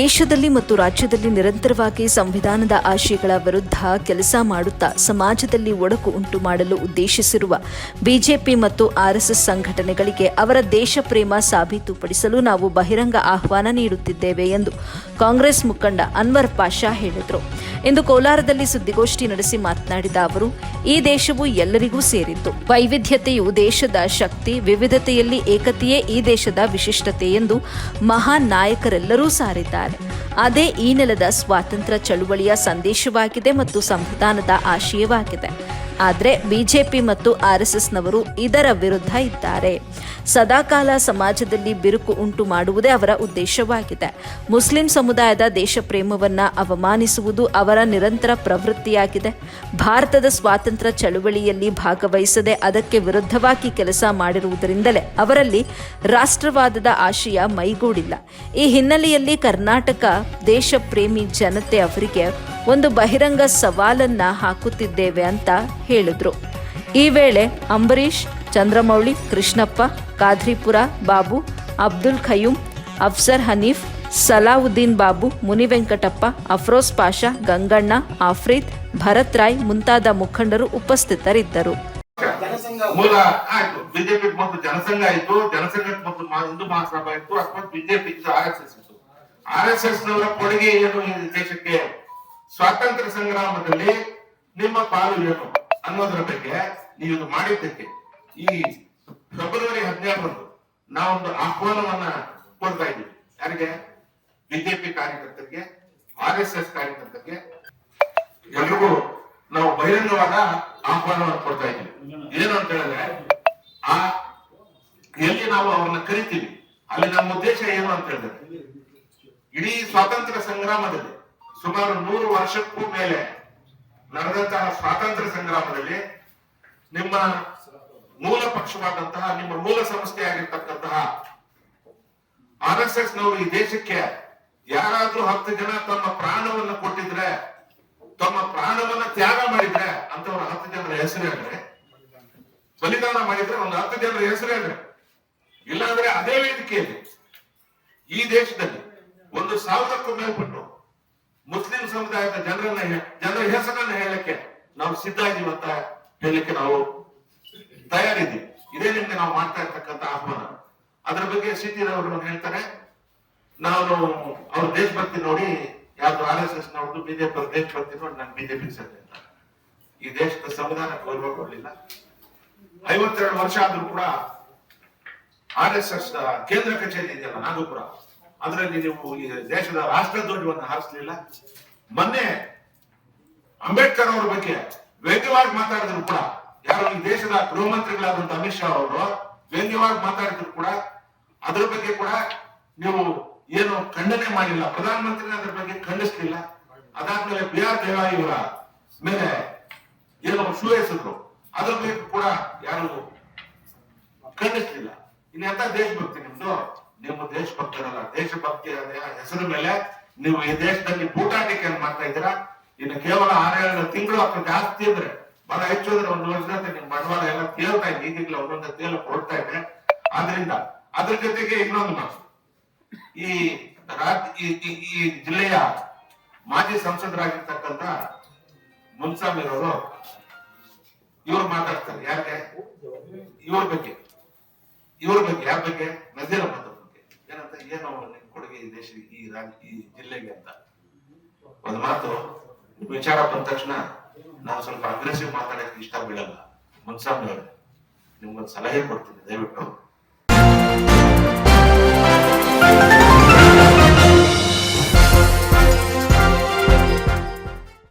ದೇಶದಲ್ಲಿ ಮತ್ತು ರಾಜ್ಯದಲ್ಲಿ ನಿರಂತರವಾಗಿ ಸಂವಿಧಾನದ ಆಶಯಗಳ ವಿರುದ್ಧ ಕೆಲಸ ಮಾಡುತ್ತಾ ಸಮಾಜದಲ್ಲಿ ಒಡಕು ಉಂಟು ಮಾಡಲು ಉದ್ದೇಶಿಸಿರುವ ಬಿಜೆಪಿ ಮತ್ತು ಆರ್ಎಸ್ಎಸ್ ಸಂಘಟನೆಗಳಿಗೆ ಅವರ ದೇಶ ಪ್ರೇಮ ಸಾಬೀತುಪಡಿಸಲು ನಾವು ಬಹಿರಂಗ ಆಹ್ವಾನ ನೀಡುತ್ತಿದ್ದೇವೆ ಎಂದು ಕಾಂಗ್ರೆಸ್ ಮುಖಂಡ ಅನ್ವರ್ ಪಾಷಾ ಹೇಳಿದರು. ಇಂದು ಕೋಲಾರದಲ್ಲಿ ಸುದ್ದಿಗೋಷ್ಠಿ ನಡೆಸಿ ಮಾತನಾಡಿದ ಅವರು, ಈ ದೇಶವು ಎಲ್ಲರಿಗೂ ಸೇರಿದ್ದು. ವೈವಿಧ್ಯತೆಯು ದೇಶದ ಶಕ್ತಿ, ವಿವಿಧತೆಯಲ್ಲಿ ಏಕತೆಯೇ ಈ ದೇಶದ ವಿಶಿಷ್ಟತೆ ಎಂದು ಮಹಾನ್ ನಾಯಕರೆಲ್ಲರೂ ಸಾರಿದ್ದಾರೆ. ಅದೇ ಈ ನೆಲದ ಸ್ವಾತಂತ್ರ್ಯ ಚಳುವಳಿಯ ಸಂದೇಶವಾಗಿದೆ ಮತ್ತು ಸಂವಿಧಾನದ ಆಶಯವಾಗಿದೆ. ಆದರೆ ಬಿಜೆಪಿ ಮತ್ತು ಆರ್ಎಸ್ಎಸ್ನವರು ಇದರ ವಿರುದ್ಧ ಇದ್ದಾರೆ. ಸದಾಕಾಲ ಸಮಾಜದಲ್ಲಿ ಬಿರುಕು ಉಂಟು ಮಾಡುವುದೇ ಅವರ ಉದ್ದೇಶವಾಗಿದೆ. ಮುಸ್ಲಿಂ ಸಮುದಾಯದ ದೇಶ ಪ್ರೇಮವನ್ನು ಅವಮಾನಿಸುವುದು ಅವರ ನಿರಂತರ ಪ್ರವೃತ್ತಿಯಾಗಿದೆ. ಭಾರತದ ಸ್ವಾತಂತ್ರ್ಯ ಚಳುವಳಿಯಲ್ಲಿ ಭಾಗವಹಿಸದೆ ಅದಕ್ಕೆ ವಿರುದ್ಧವಾಗಿ ಕೆಲಸ ಮಾಡಿರುವುದರಿಂದಲೇ ಅವರಲ್ಲಿ ರಾಷ್ಟ್ರವಾದದ ಆಶಯ ಮೈಗೂಡಿಲ್ಲ. ಈ ಹಿನ್ನೆಲೆಯಲ್ಲಿ ಕರ್ನಾಟಕ ದೇಶ ಪ್ರೇಮಿ ಜನತೆ ಅವರಿಗೆ ಒಂದು ಬಹಿರಂಗ ಸವಾಲನ್ನ ಹಾಕುತ್ತಿದ್ದೇವೆ ಅಂತ ಹೇಳಿದ್ರು. ಈ ವೇಳೆ ಅಂಬರೀಶ್, ಚಂದ್ರಮೌಳಿ, ಕೃಷ್ಣಪ್ಪ, ಕಾದ್ರಿಪುರ ಬಾಬು, ಅಬ್ದುಲ್ ಖಯೂಮ್, ಅಫ್ಸರ್ ಹನೀಫ್, ಸಲಾವುದ್ದೀನ್ ಬಾಬು, ಮುನಿವೆಂಕಟಪ್ಪ, ಅಫ್ರೋಜ್ ಪಾಷಾ, ಗಂಗಣ್ಣ, ಆಫ್ರೀದ್, ಭರತ್ ರಾಯ್ ಮುಂತಾದ ಮುಖಂಡರು ಉಪಸ್ಥಿತರಿದ್ದರು. ಮೂಲ ಆಯ್ತು, ಬಿಜೆಪಿ ಮತ್ತು ಜನಸಂಘ ಆಯ್ತು, ಜನಸಂಘ ಮತ್ತು ಹಿಂದೂ ಮಹಾಸಭಾ ಆಯ್ತು, ಅಥವಾ ಬಿಜೆಪಿ ಆರ್ಎಸ್ಎಸ್ ನವರ ಕೊಡುಗೆ ಏನು ಈ ದೇಶಕ್ಕೆ, ಸ್ವಾತಂತ್ರ್ಯ ಸಂಗ್ರಾಮದಲ್ಲಿ ನಿಮ್ಮ ಪಾಲು ಏನು ಅನ್ನೋದ್ರ ಬಗ್ಗೆ ನೀವು ಮಾಡಿದ್ದಕ್ಕೆ ಈ ಫೆಬ್ರವರಿ 17ರಂದು ನಾವೊಂದು ಆಹ್ವಾನವನ್ನ ಕೊಡ್ತಾ ಇದ್ದೀವಿ. ಯಾರಿಗೆ? ಬಿಜೆಪಿ ಕಾರ್ಯಕರ್ತರಿಗೆ, ಆರ್ಎಸ್ಎಸ್ ಕಾರ್ಯಕರ್ತರಿಗೆ ಎಲ್ರಿಗೂ ನಾವು ಬಹಿರಂಗವಾದ ಆಹ್ವಾನವನ್ನು ಕೊಡ್ತಾ ಇದ್ದೀವಿ. ಏನು ಅಂತ ಹೇಳಿದ್ರೆ, ಎಲ್ಲಿ ನಾವು ಅವ್ರನ್ನ ಕರಿತೀವಿ ಅಲ್ಲಿ ನಮ್ಮ ಉದ್ದೇಶ ಏನು ಅಂತ ಹೇಳಿದ್ರೆ, ಇಡೀ ಸ್ವಾತಂತ್ರ್ಯ ಸಂಗ್ರಾಮದಲ್ಲಿ ಸುಮಾರು 100 ವರ್ಷಕ್ಕೂ ಮೇಲೆ ನಡೆದಂತಹ ಸ್ವಾತಂತ್ರ್ಯ ಸಂಗ್ರಾಮದಲ್ಲಿ ನಿಮ್ಮ ಮೂಲ ಪಕ್ಷವಾದಂತಹ, ನಿಮ್ಮ ಮೂಲ ಸಂಸ್ಥೆ ಆಗಿರ್ತಕ್ಕಂತಹ ಆರ್ಎಸ್ಎಸ್ ನವರು ಈ ದೇಶಕ್ಕೆ ಯಾರಾದ್ರೂ 10 ಜನ ತಮ್ಮ ಪ್ರಾಣವನ್ನು ಕೊಟ್ಟಿದ್ರೆ, ತಮ್ಮ ಪ್ರಾಣವನ್ನ ತ್ಯಾಗ ಮಾಡಿದ್ರೆ ಅಂತವ್ರ 10 ಜನರ ಹೆಸರು ಹೇಳ್ರೆ, ಬಲಿದಾನ ಮಾಡಿದ್ರೆ ಒಂದು 10 ಜನರ ಹೆಸರು ಹೇಳ್ರೆ, ಇಲ್ಲಾಂದ್ರೆ ಅದೇ ವೇದಿಕೆಯಲ್ಲಿ ಈ ದೇಶದಲ್ಲಿ 1000ಕ್ಕೂ ಮೇಲ್ಪಟ್ಟು ಮುಸ್ಲಿಂ ಸಮುದಾಯದ ಜನರ ಹೆಸರನ್ನ ಹೇಳಲಿಕ್ಕೆ ನಾವು ಸಿದ್ಧ ಇದೀವಿ ಅಂತ ಹೇಳಲಿಕ್ಕೆ ನಾವು ತಯಾರಿದ್ದೀವಿ. ಇದೇ ನಿಮ್ಗೆ ನಾವು ಮಾಡ್ತಾ ಇರ್ತಕ್ಕಂಥ ಆಹ್ವಾನ. ಅದರ ಬಗ್ಗೆ ಸಿಟಿರವರು ಹೇಳ್ತಾರೆ, ನಾನು ಅವ್ರ ದೇಶಭಕ್ತಿ ನೋಡಿ, ಯಾವ್ದು RSS ನೋಡ್ದು ಬಿಜೆಪಿ ಅವ್ರ ದೇಶಭಕ್ತಿ ನೋಡಿ ನಾನು ಬಿಜೆಪಿ ಸೇರಿದೆ ಅಂತ. ಈ ದೇಶದ ಸಂವಿಧಾನಕ್ಕೆ ಗೌರವ ಕೊಡ್ಲಿಲ್ಲ. 52 ವರ್ಷ ಆದ್ರೂ ಕೂಡ RSS ಕೇಂದ್ರ ಕಚೇರಿ ಇದೆಯಲ್ಲ ನಾಗಪುರ, ಅದರಲ್ಲಿ ನೀವು ಈ ದೇಶದ ರಾಷ್ಟ್ರ ಧ್ವಜವನ್ನು ಹಾರಿಸಲಿಲ್ಲ. ಮೊನ್ನೆ ಅಂಬೇಡ್ಕರ್ ಅವರ ಬಗ್ಗೆ ವ್ಯಂಗ್ಯವಾಗಿ ಮಾತಾಡಿದ್ರು ಕೂಡ, ಯಾರು ಈ ದೇಶದ ಗೃಹ ಮಂತ್ರಿಗಳಾದಂತ ಅಮಿತ್ ಶಾ ಅವರು ವ್ಯಂಗ್ಯವಾಗಿ ಮಾತಾಡಿದ್ರು ಕೂಡ ಅದ್ರ ಬಗ್ಗೆ ಕೂಡ ನೀವು ಏನು ಖಂಡನೆ ಮಾಡಿಲ್ಲ. ಪ್ರಧಾನಮಂತ್ರಿ ಅದ್ರ ಬಗ್ಗೆ ಖಂಡಿಸ್ಲಿಲ್ಲ. ಅದಾದ್ಮೇಲೆ BR ದೇವಾಯಿ ಇವರ ಮೇಲೆ ಏನು ಶೂ ಎಸೆದ್ರು, ಅದ್ರ ಬಗ್ಗೆ ಕೂಡ ಯಾರು ಖಂಡಿಸ್ಲಿಲ್ಲ. ಇನ್ನೆಂತ ದೇಶಭಕ್ತಿ ನಿಮ್ದು? ನಿಮ್ಮ ದೇಶಭಕ್ತರಲ್ಲ, ದೇಶಭಕ್ತಿ ಹೆಸರು ಮೇಲೆ ನೀವು ಈ ದೇಶದಲ್ಲಿ ಬೂಟಾಟಿಕೆಯನ್ನು ಮಾಡ್ತಾ ಇದ್ದೀರಾ. ಇನ್ನು ಕೇವಲ 6-7 ತಿಂಗಳು ಅಥವಾ ಜಾಸ್ತಿ ಅಂದ್ರೆ, ಬಹಳ ಹೆಚ್ಚು ಅಂದ್ರೆ 1 ವರ್ಷದ ನಿಮ್ ಬಂಡವಾಳ ಎಲ್ಲ ತೇಲ್ತಾ ಇದೆ. ಈಗಲೇ ಒಂದೊಂದು ತೇಲ ಕೊಡ್ತಾ ಇದೆ. ಆದ್ರಿಂದ ಅದ್ರ ಜೊತೆಗೆ ಇನ್ನೊಂದು ಮಾತು, ಈ ಜಿಲ್ಲೆಯ ಮಾಜಿ ಸಂಸದರಾಗಿರ್ತಕ್ಕಂಥ ಮುನ್ಸಾಮಿರವರು ಇವ್ರು ಮಾತಾಡ್ತಾರೆ. ಯಾಕೆ? ಇವ್ರ ಬಗ್ಗೆ ಯಾರ ಬಗ್ಗೆ? ನಜೀರ್ ಅಹಮದ್ ಬಗ್ಗೆ. ಏನಂತ, ಏನು ನಿಮ್ ಕೊಡುಗೆ ಈ ದೇಶ, ಈ ಜಿಲ್ಲೆಗೆ ಅಂತ ಒಂದು ಮಾತು ವಿಚಾರ ಬಂದ ತಕ್ಷಣ ನಾನು ಸ್ವಲ್ಪ ಅಗ್ರೆಸಿವ್ ಮಾತಾಡಕ್ಕೆ ಇಷ್ಟ ಬೀಳಲ್ಲ. ಮುನ್ಸಾಮಿ ಅವರೇ, ನಿಮ್ಗೊಂದು ಸಲಹೆ ಕೊಡ್ತೀನಿ, ದಯವಿಟ್ಟು